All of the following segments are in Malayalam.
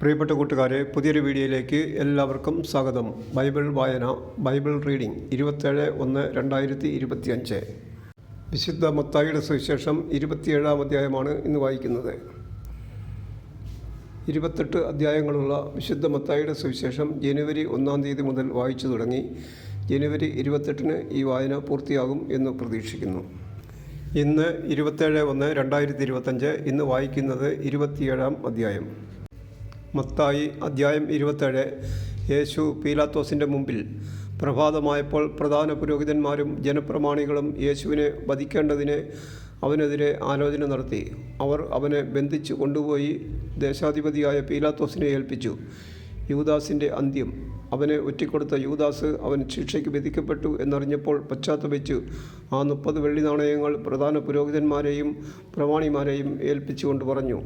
പ്രിയപ്പെട്ട കൂട്ടുകാരെ, പുതിയൊരു വീഡിയോയിലേക്ക് എല്ലാവർക്കും സ്വാഗതം. ബൈബിൾ വായന, ബൈബിൾ റീഡിംഗ് 27/1/2025. വിശുദ്ധ മത്തായിയുടെ സുവിശേഷം 27-ാം അധ്യായമാണ് ഇന്ന് വായിക്കുന്നത്. 28 അധ്യായങ്ങളുള്ള വിശുദ്ധ മത്തായിയുടെ സുവിശേഷം ജനുവരി 1-ാം തീയതി മുതൽ വായിച്ചു തുടങ്ങി. ജനുവരി 28-ന് ഈ വായന പൂർത്തിയാകും എന്ന് പ്രതീക്ഷിക്കുന്നു. ഇന്ന് 27/1/2025. ഇന്ന് വായിക്കുന്നത് 27-ാം അധ്യായം. മത്തായി അധ്യായം 27. യേശു പീലാത്തോസിൻ്റെ മുമ്പിൽ. പ്രഭാതമായപ്പോൾ പ്രധാന പുരോഹിതന്മാരും ജനപ്രമാണികളും യേശുവിനെ വധിക്കേണ്ടതിന് അവനെതിരെ ആലോചന നടത്തി. അവർ അവനെ ബന്ധിച്ചു കൊണ്ടുപോയി ദേശാധിപതിയായ പീലാത്തോസിനെ ഏൽപ്പിച്ചു. യൂദാസിൻ്റെ അന്ത്യം. അവനെ ഒറ്റിക്കൊടുത്ത യൂദാസ് അവൻ ശിക്ഷയ്ക്ക് വിധിക്കപ്പെട്ടു എന്നറിഞ്ഞപ്പോൾ പശ്ചാത്തപിച്ചു ആ 30 വെള്ളി നാണയങ്ങൾ പ്രധാന പുരോഹിതന്മാരെയും പ്രമാണിമാരെയും ഏൽപ്പിച്ചുകൊണ്ട് പറഞ്ഞു,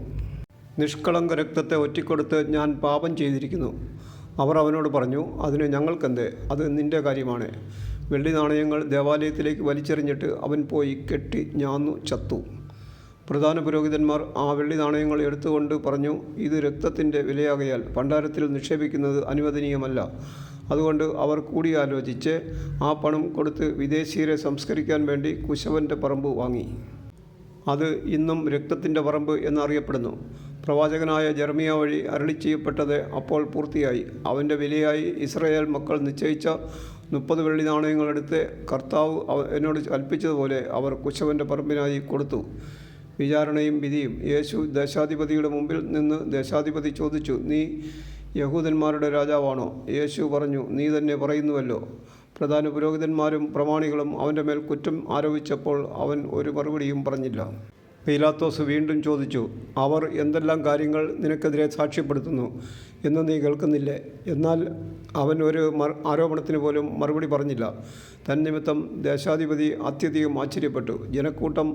നിഷ്കളങ്ക രക്തത്തെ ഒറ്റിക്കൊടുത്ത് ഞാൻ പാപം ചെയ്തിരിക്കുന്നു. അവർ അവനോട് പറഞ്ഞു, അതിന് ഞങ്ങൾക്കെന്ത്? അത് നിൻ്റെ കാര്യമാണ്. വെള്ളി നാണയങ്ങൾ ദേവാലയത്തിലേക്ക് വലിച്ചെറിഞ്ഞിട്ട് അവൻ പോയി കെട്ടി ഞാന്നു ചത്തു. പ്രധാന പുരോഹിതന്മാർ ആ വെള്ളി നാണയങ്ങൾ എടുത്തുകൊണ്ട് പറഞ്ഞു, ഇത് രക്തത്തിൻ്റെ വിലയാകയാൽ ഭണ്ഡാരത്തിൽ നിക്ഷേപിക്കുന്നത് അനുവദനീയമല്ല. അതുകൊണ്ട് അവർ കൂടിയാലോചിച്ച് ആ പണം കൊടുത്ത് വിദേശീയരെ സംസ്കരിക്കാൻ വേണ്ടി കുശവൻ്റെ പറമ്പ് വാങ്ങി. അത് ഇന്നും രക്തത്തിൻ്റെ പറമ്പ് എന്നറിയപ്പെടുന്നു. പ്രവാചകനായ ജെറമിയ വഴി അരുളി ചെയ്യപ്പെട്ടത് അപ്പോൾ പൂർത്തിയായി. അവൻ്റെ വിലയായി ഇസ്രായേൽ മക്കൾ നിശ്ചയിച്ച 30 വെള്ളി നാണയങ്ങളെടുത്ത് കർത്താവ് എന്നോട് കൽപ്പിച്ചതുപോലെ അവർ കുശവൻ്റെ പറമ്പിനായി കൊടുത്തു. വിചാരണയും വിധിയും. യേശു ദേശാധിപതിയുടെ മുമ്പിൽ നിന്ന് ദേശാധിപതി ചോദിച്ചു, നീ യഹൂദന്മാരുടെ രാജാവാണോ? യേശു പറഞ്ഞു, നീ തന്നെ പറയുന്നുവല്ലോ. പ്രധാന പുരോഹിതന്മാരും പ്രമാണികളും അവൻ്റെ മേൽ കുറ്റം ആരോപിച്ചപ്പോൾ അവൻ ഒരു മറുപടിയും പറഞ്ഞില്ല. പീലാത്തോസ് വീണ്ടും ചോദിച്ചു, അവർ എന്തെല്ലാം കാര്യങ്ങൾ നിനക്കെതിരെ സാക്ഷ്യപ്പെടുത്തുന്നു എന്ന് നീ കേൾക്കുന്നില്ലേ? എന്നാൽ അവൻ ഒരു ആരോപണത്തിന് പോലും മറുപടി പറഞ്ഞില്ല. തന്നിമിത്തം ദേശാധിപതി അത്യധികം ആശ്ചര്യപ്പെട്ടു. ജനക്കൂട്ടം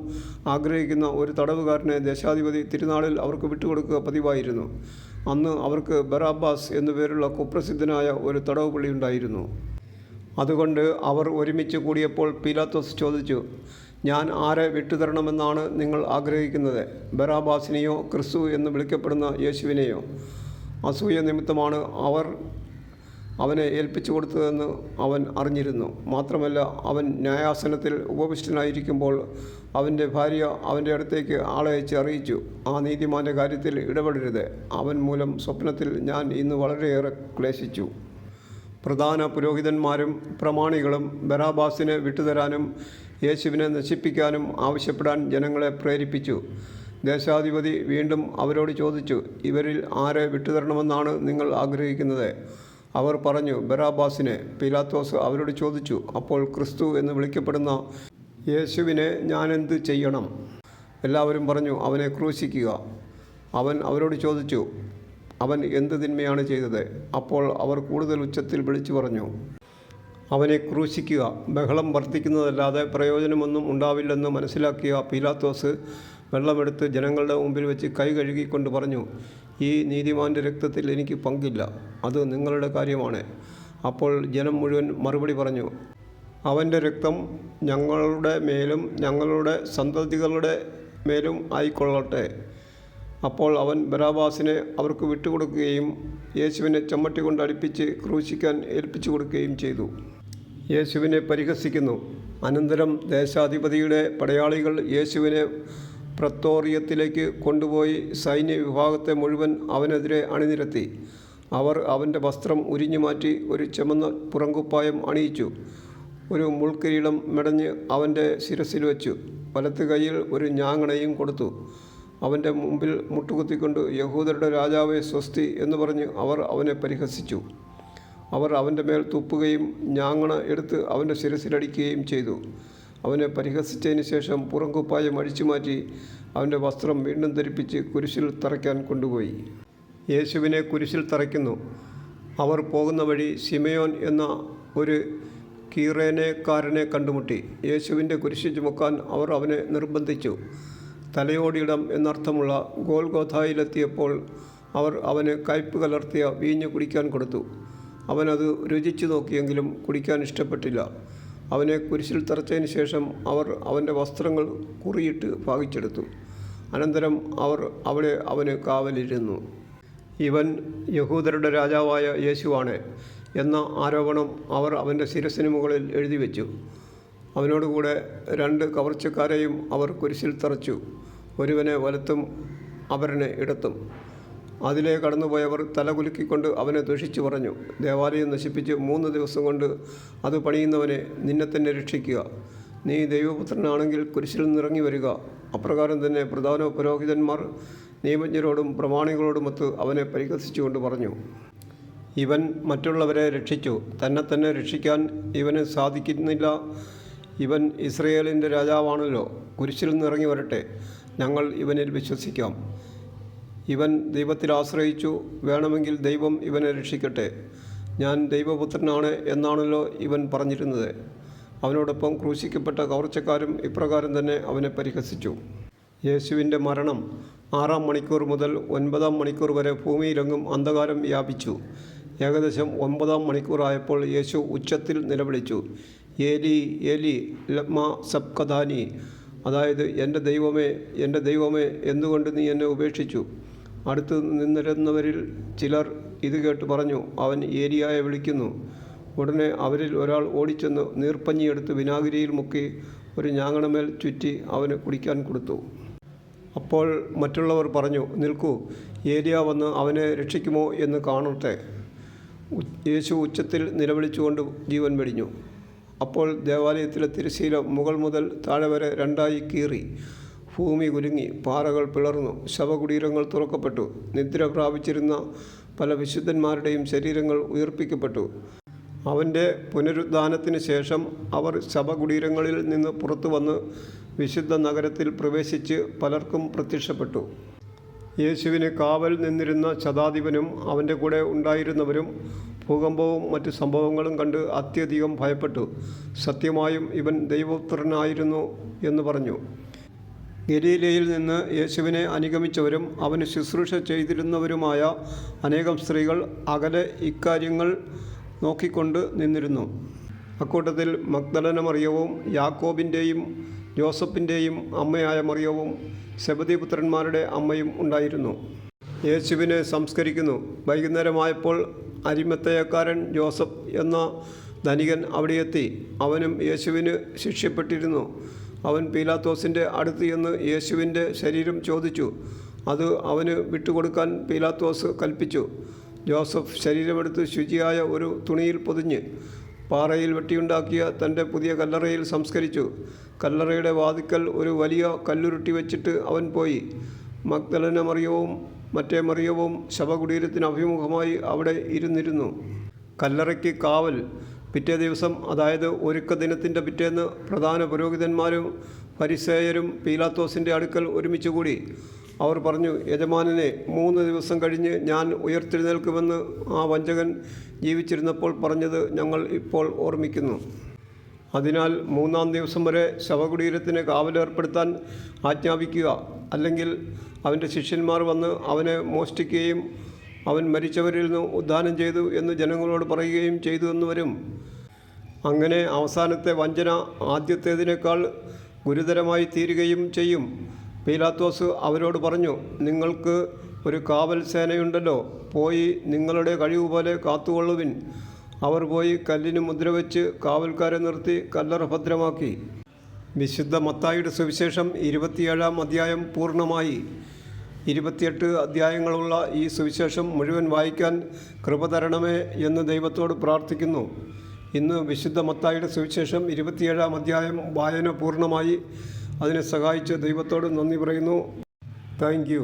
ആഗ്രഹിക്കുന്ന ഒരു തടവുകാരനെ ദേശാധിപതി തിരുനാളിൽ അവർക്ക് വിട്ടുകൊടുക്കുക പതിവായിരുന്നു. അന്ന് അവർക്ക് ബറാബ്ബാസ് എന്നു പേരുള്ള കുപ്രസിദ്ധനായ ഒരു തടവുപുള്ളി ഉണ്ടായിരുന്നു. അതുകൊണ്ട് അവർ ഒരുമിച്ച് കൂടിയപ്പോൾ പീലാത്തോസ് ചോദിച്ചു, ഞാൻ ആരെ വിട്ടുതരണമെന്നാണ് നിങ്ങൾ ആഗ്രഹിക്കുന്നത്? ബറാബ്ബാസിനെയോ ക്രിസ്തു എന്ന് വിളിക്കപ്പെടുന്ന യേശുവിനെയോ? അസൂയ നിമിത്തമാണ് അവർ അവനെ ഏൽപ്പിച്ചു കൊടുത്തതെന്ന് അവൻ അറിഞ്ഞിരുന്നു. മാത്രമല്ല, അവൻ ന്യായാസനത്തിൽ ഉപവിഷ്ടനായിരിക്കുമ്പോൾ അവൻ്റെ ഭാര്യ അവൻ്റെ അടുത്തേക്ക് ആളയച്ച് അറിയിച്ചു, ആ നീതിമാൻ്റെ കാര്യത്തിൽ ഇടപെടരുത്. അവൻ മൂലം സ്വപ്നത്തിൽ ഞാൻ ഇന്ന് വളരെയേറെ ക്ലേശിച്ചു. പ്രധാന പുരോഹിതന്മാരും പ്രമാണികളും ബറാബ്ബാസിനെ വിട്ടുതരാനും യേശുവിനെ നശിപ്പിക്കാനും ആവശ്യപ്പെടാൻ ജനങ്ങളെ പ്രേരിപ്പിച്ചു. ദേശാധിപതി വീണ്ടും അവരോട് ചോദിച്ചു, ഇവരിൽ ആരെ വിട്ടുതരണമെന്നാണ് നിങ്ങൾ ആഗ്രഹിക്കുന്നത്? അവർ പറഞ്ഞു, ബറാബ്ബാസിനെ. പീലാത്തോസ് അവരോട് ചോദിച്ചു, അപ്പോൾ ക്രിസ്തു എന്ന് വിളിക്കപ്പെടുന്ന യേശുവിനെ ഞാനെന്ത് ചെയ്യണം? എല്ലാവരും പറഞ്ഞു, അവനെ ക്രൂശിക്കുക. അവൻ അവരോട് ചോദിച്ചു, അവൻ എന്ത് തിന്മയാണ് ചെയ്തത്? അപ്പോൾ അവർ കൂടുതൽ ഉച്ചത്തിൽ വിളിച്ചു പറഞ്ഞു, അവനെ ക്രൂശിക്കുക. ബഹളം വർദ്ധിക്കുന്നതല്ലാതെ പ്രയോജനമൊന്നും ഉണ്ടാവില്ലെന്ന് മനസ്സിലാക്കിയ പീലാത്തോസ് വെള്ളമെടുത്ത് ജനങ്ങളുടെ മുമ്പിൽ വെച്ച് കൈ കഴുകിക്കൊണ്ട് പറഞ്ഞു, ഈ നീതിമാൻ്റെ രക്തത്തിൽ എനിക്ക് പങ്കില്ല. അത് നിങ്ങളുടെ കാര്യമാണ്. അപ്പോൾ ജനം മുഴുവൻ മറുപടി പറഞ്ഞു, അവൻ്റെ രക്തം ഞങ്ങളുടെ മേലും ഞങ്ങളുടെ സന്തതികളുടെ മേലും ആയിക്കൊള്ളട്ടെ. അപ്പോൾ അവൻ ബറാബ്ബാസിനെ അവർക്ക് വിട്ടുകൊടുക്കുകയും യേശുവിനെ ചമ്മട്ടി കൊണ്ട് അടിപ്പിച്ച് ക്രൂശിക്കാൻ ഏൽപ്പിച്ചു കൊടുക്കുകയും ചെയ്തു. യേശുവിനെ പരിഹസിക്കുന്നു. അനന്തരം ദേശാധിപതിയുടെ പടയാളികൾ യേശുവിനെ പ്രത്തോറിയത്തിലേക്ക് കൊണ്ടുപോയി സൈന്യ വിഭാഗത്തെ മുഴുവൻ അവനെതിരെ അണിനിരത്തി. അവർ അവൻ്റെ വസ്ത്രം ഉരിഞ്ഞു മാറ്റി ഒരു ചുമന്ന പുറങ്കുപ്പായം അണിയിച്ചു. ഒരു മുൾക്കിരീടം മെടഞ്ഞ് അവൻ്റെ ശിരസിൽ വെച്ചു. വലത്ത് കൈയിൽ ഒരു ഞാങ്ങണയും കൊടുത്തു. അവൻ്റെ മുമ്പിൽ മുട്ടുകുത്തിക്കൊണ്ട്, യഹൂദരുടെ രാജാവേ സ്വസ്തി എന്ന് പറഞ്ഞ് അവർ അവനെ പരിഹസിച്ചു. അവർ അവൻ്റെ മേൽ തുപ്പുകയും ഞാങ്ങണ എടുത്ത് അവൻ്റെ ശിരസിലടിക്കുകയും ചെയ്തു. അവനെ പരിഹസിച്ചതിന് ശേഷം പുറംകുപ്പായം അഴിച്ചുമാറ്റി അവൻ്റെ വസ്ത്രം വീണ്ടും ധരിപ്പിച്ച് കുരിശിൽ തറയ്ക്കാൻ കൊണ്ടുപോയി. യേശുവിനെ കുരിശിൽ തറയ്ക്കുന്നു. അവർ പോകുന്ന വഴി ശിമയോൻ എന്ന ഒരു കീറേനക്കാരനെ കണ്ടുമുട്ടി. യേശുവിൻ്റെ കുരിശ് ചുമക്കാൻ അവർ അവനെ നിർബന്ധിച്ചു. തലയോടിയിടം എന്നർത്ഥമുള്ള ഗോൽഗോഥായിലെത്തിയപ്പോൾ അവർ അവന് കയ്പ് കലർത്തിയ വീഞ്ഞ് കുടിക്കാൻ കൊടുത്തു. അവനത് രുചിച്ചു നോക്കിയെങ്കിലും കുടിക്കാൻ ഇഷ്ടപ്പെട്ടില്ല. അവനെ കുരിശിൽ തറച്ചതിന് ശേഷം അവർ അവൻ്റെ വസ്ത്രങ്ങൾ കുറിയിട്ട് ഭാഗിച്ചെടുത്തു. അനന്തരം അവർ അവിടെ അവന് കാവലിരുന്നു. ഇവൻ യഹൂദരുടെ രാജാവായ യേശുവാണ് എന്ന ആരോപണം അവർ അവൻ്റെ ശിരസ്സിന് മുകളിൽ എഴുതി വെച്ചു. അവനോടുകൂടെ 2 കവർച്ചക്കാരെയും അവർ കുരിശിൽ തറച്ചു, ഒരുവനെ വലത്തും അപരനെ ഇടത്തും. അതിലെ കടന്നുപോയവർ തല കുലുക്കിക്കൊണ്ട് അവനെ ദുഷിച്ചു പറഞ്ഞു, ദേവാലയം നശിപ്പിച്ച് 3 ദിവസം കൊണ്ട് അത് പണിയുന്നവനെ, നിന്നെ തന്നെ രക്ഷിക്കുക. നീ ദൈവപുത്രനാണെങ്കിൽ കുരിശിൽ നിന്നിറങ്ങി വരിക. അപ്രകാരം തന്നെ പ്രധാന പുരോഹിതന്മാർ നിയമജ്ഞരോടും പ്രമാണികളോടുമൊത്ത് അവനെ പരിഹസിച്ചുകൊണ്ട് പറഞ്ഞു. ഇവൻ മറ്റുള്ളവരെ രക്ഷിച്ചു, തന്നെ രക്ഷിക്കാൻ ഇവന് സാധിക്കുന്നില്ല. ഇവൻ ഇസ്രയേലിൻ്റെ രാജാവാണല്ലോ. കുരിശിൽ നിന്നിറങ്ങി വരട്ടെ, ഞങ്ങൾ ഇവനിൽ വിശ്വസിക്കാം. ഇവൻ ദൈവത്തിൽ ആശ്രയിച്ചു, വേണമെങ്കിൽ ദൈവം ഇവനെ രക്ഷിക്കട്ടെ. ഞാൻ ദൈവപുത്രനാണ് എന്നാണല്ലോ ഇവൻ പറഞ്ഞിരുന്നത്. അവനോടൊപ്പം ക്രൂശിക്കപ്പെട്ട കവർച്ചക്കാരും ഇപ്രകാരം തന്നെ അവനെ പരിഹസിച്ചു. യേശുവിൻ്റെ മരണം 6-ാം മണിക്കൂർ മുതൽ 9-ാം മണിക്കൂർ വരെ ഭൂമിയിലെങ്ങും അന്ധകാരം വ്യാപിച്ചു. ഏകദേശം 9-ാം മണിക്കൂറായപ്പോൾ യേശു ഉച്ചത്തിൽ നിലവിളിച്ചു, ഏലി ഏലി ലമ്മ സബ്കഥാനി, അതായത് എൻ്റെ ദൈവമേ എന്തുകൊണ്ട് നീ എന്നെ ഉപേക്ഷിച്ചു. അടുത്ത് നിന്നിരുന്നവരിൽ ചിലർ ഇത് കേട്ട് പറഞ്ഞു, അവൻ ഏലിയായെ വിളിക്കുന്നു. ഉടനെ അവരിൽ ഒരാൾ ഓടിച്ചെന്ന് നീർപ്പഞ്ഞിയെടുത്ത് വിനാഗിരിയിൽ മുക്കി ഒരു ഞാങ്ങണമേൽ ചുറ്റി അവന് കുടിക്കാൻ കൊടുത്തു. അപ്പോൾ മറ്റുള്ളവർ പറഞ്ഞു, നിൽക്കൂ, ഏലിയ വന്ന് അവനെ രക്ഷിക്കുമോ എന്ന് കാണട്ടെ. യേശു ഉച്ചത്തിൽ നിലവിളിച്ചുകൊണ്ട് ജീവൻ വെടിഞ്ഞു. അപ്പോൾ ദേവാലയത്തിലെ തിരശ്ശീല മുകൾ മുതൽ താഴെ വരെ 2ആയി കീറി. ഭൂമി കുലുങ്ങി, പാറകൾ പിളർന്നു, ശവകുടീരങ്ങൾ തുറക്കപ്പെട്ടു. നിദ്ര പ്രാപിച്ചിരുന്ന പല വിശുദ്ധന്മാരുടെയും ശരീരങ്ങൾ ഉയർപ്പിക്കപ്പെട്ടു. അവൻ്റെ പുനരുദ്ധാനത്തിന് ശേഷം അവർ ശവകുടീരങ്ങളിൽ നിന്ന് പുറത്തു വന്ന് വിശുദ്ധ നഗരത്തിൽ പ്രവേശിച്ച് പലർക്കും പ്രത്യക്ഷപ്പെട്ടു. യേശുവിന് കാവൽ നിന്നിരുന്ന ശതാധിപനും അവൻ്റെ കൂടെ ഉണ്ടായിരുന്നവരും ഭൂകമ്പവും മറ്റ് സംഭവങ്ങളും കണ്ട് അത്യധികം ഭയപ്പെട്ടു. സത്യമായും ഇവൻ ദൈവപുത്രനായിരുന്നു എന്ന് പറഞ്ഞു. ഗലീലയിൽ നിന്ന് യേശുവിനെ അനുഗമിച്ചവരും അവന് ശുശ്രൂഷ ചെയ്തിരുന്നവരുമായ അനേകം സ്ത്രീകൾ അകലെ ഇക്കാര്യങ്ങൾ നോക്കിക്കൊണ്ട് നിന്നിരുന്നു. അക്കൂട്ടത്തിൽ മഗ്ദലന മറിയവും യാക്കോബിൻ്റെയും ജോസഫിൻ്റെയും അമ്മയായ മറിയവും സെബദീപുത്രന്മാരുടെ അമ്മയും ഉണ്ടായിരുന്നു. യേശുവിനെ സംസ്കരിക്കുന്നു. വൈകുന്നേരമായപ്പോൾ അരിമത്തയക്കാരൻ ജോസഫ് എന്ന ധനികൻ അവിടെയെത്തി. അവനും യേശുവിന് ശിഷ്യപ്പെട്ടിരുന്നു. അവൻ പീലാത്തോസിൻ്റെ അടുത്ത് ചെന്ന് യേശുവിൻ്റെ ശരീരം ചോദിച്ചു. അത് അവന് വിട്ടുകൊടുക്കാൻ പീലാത്തോസ് കൽപ്പിച്ചു. ജോസഫ് ശരീരമെടുത്ത് ശുചിയായ ഒരു തുണിയിൽ പൊതിഞ്ഞ് പാറയിൽ വെട്ടിയുണ്ടാക്കിയ തൻ്റെ പുതിയ കല്ലറയിൽ സംസ്കരിച്ചു. കല്ലറയുടെ വാതിക്കൽ ഒരു വലിയ കല്ലുരുട്ടി വെച്ചിട്ട് അവൻ പോയി. മഗ്ദലന മറിയവും മറ്റേ മറിയവും ശവകുടീരത്തിന് അഭിമുഖമായി അവിടെ ഇരുന്നിരുന്നു. കല്ലറയ്ക്ക് കാവൽ. പിറ്റേ ദിവസം, അതായത് ഒരുക്ക ദിനത്തിൻ്റെ പിറ്റേന്ന്, പ്രധാന പുരോഹിതന്മാരും ഫരിസേയരും പീലാത്തോസിൻ്റെ അടുക്കൽ ഒരുമിച്ച് കൂടി. അവർ പറഞ്ഞു, യജമാനനെ, 3 ദിവസം കഴിഞ്ഞ് ഞാൻ ഉയർത്തെഴുന്നേൽക്കുമെന്ന് ആ വഞ്ചകൻ ജീവിച്ചിരുന്നപ്പോൾ പറഞ്ഞത് ഞങ്ങൾ ഇപ്പോൾ ഓർമ്മിക്കുന്നു. അതിനാൽ 3-ാം ദിവസം വരെ ശവകുടീരത്തിന് കാവലേർപ്പെടുത്താൻ ആജ്ഞാപിക്കുക. അല്ലെങ്കിൽ അവൻ്റെ ശിഷ്യന്മാർ വന്ന് അവനെ മോഷ്ടിക്കുകയും അവൻ മരിച്ചവരിൽ നിന്ന് ഉദ്ധാനം ചെയ്തു എന്ന് ജനങ്ങളോട് പറയുകയും ചെയ്തു എന്ന് വരും. അങ്ങനെ അവസാനത്തെ വഞ്ചന ആദ്യത്തേതിനേക്കാൾ ഗുരുതരമായി തീരുകയും ചെയ്യും. പീലാത്തോസ് അവരോട് പറഞ്ഞു, നിങ്ങൾക്ക് ഒരു കാവൽ സേനയുണ്ടല്ലോ, പോയി നിങ്ങളുടെ കഴിവ് പോലെ കാത്തുകൊള്ളുവിൻ. അവർ പോയി കല്ലിന് മുദ്രവെച്ച് കാവൽക്കാരെ നിർത്തി കല്ലറ ഭദ്രമാക്കി. വിശുദ്ധ മത്തായിയുടെ സുവിശേഷം 27-ാം അധ്യായം പൂർണ്ണമായി. 28 അധ്യായങ്ങളുള്ള ഈ സുവിശേഷം മുഴുവൻ വായിക്കാൻ കൃപ തരണമേ എന്ന് ദൈവത്തോട് പ്രാർത്ഥിക്കുന്നു. ഇന്ന് വിശുദ്ധ മത്തായിയുടെ സുവിശേഷം 27-ാം അധ്യായം വായന പൂർണ്ണമായി. അതിനെ സഹായിച്ച ദൈവത്തോട് നന്ദി പറയുന്നു. Thank you.